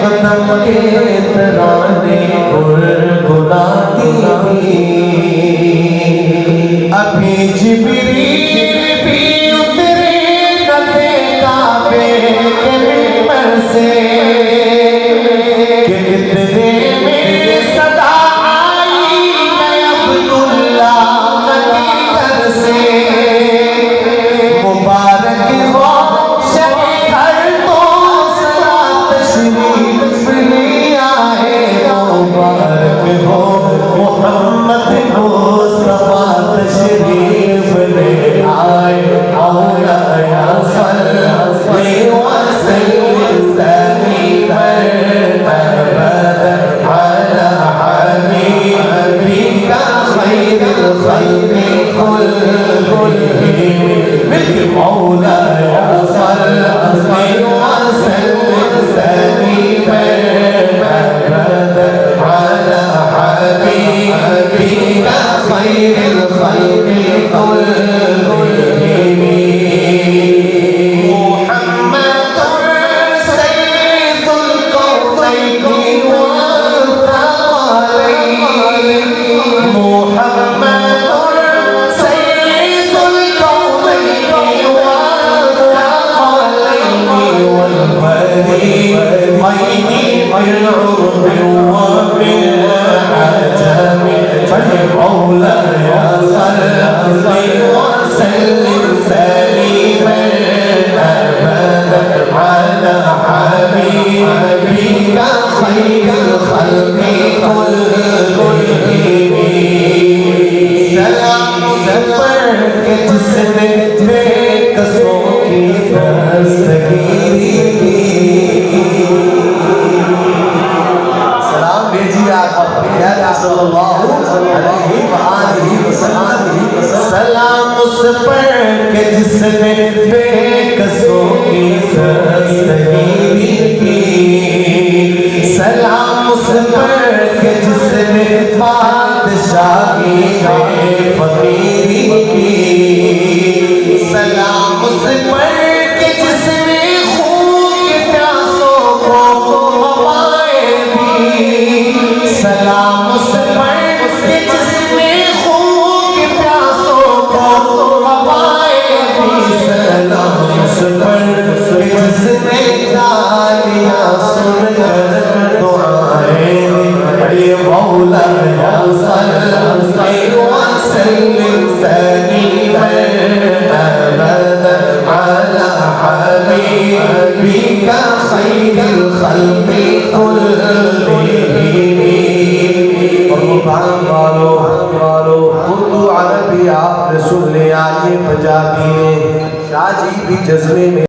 कदम के तराने गुनगुनाती अभी जिब्रील भी उतरे न थे काबे के मिंबर से कि इतने में सदा आई मैं अब्दुल्लाह की घर से मुबारक हो शबे हर तो सरा तशरीफ ले आए मुबारक हो मोहम्मद मुस्तफा तशरीफ ले आए मौलाया सल्लल्लाहु वसल्लम अला हबीबिका खैरुल खल्क़ि कुल्लिहिम मिलके मौलाया सल्लल्लाहु वसल्लम अला हबीबिका खैरुल खल्क़ि कुल्लिहिम सलाम उस पर के जिसने बेकसों की दस्तगीरी की सलाम उस पर के जिसने बादशाही में फकीरी की सलाम उस पर के जिसने खून के प्यासों को हवाएं दी सलाम उस पर के जिसने खून के प्यासों को हवाएं दी सलाम उस पर के जिसने गालियां सुनकर दुआएं दी मौलाया सल्लल्लाहु वसल्लम अला हबीबिका खैरुल खल्क़ि कुल्लिहिम। उर्दू अरबी आपने सुन लिया, ये पंजाबी में शाह जी भी जज्बे में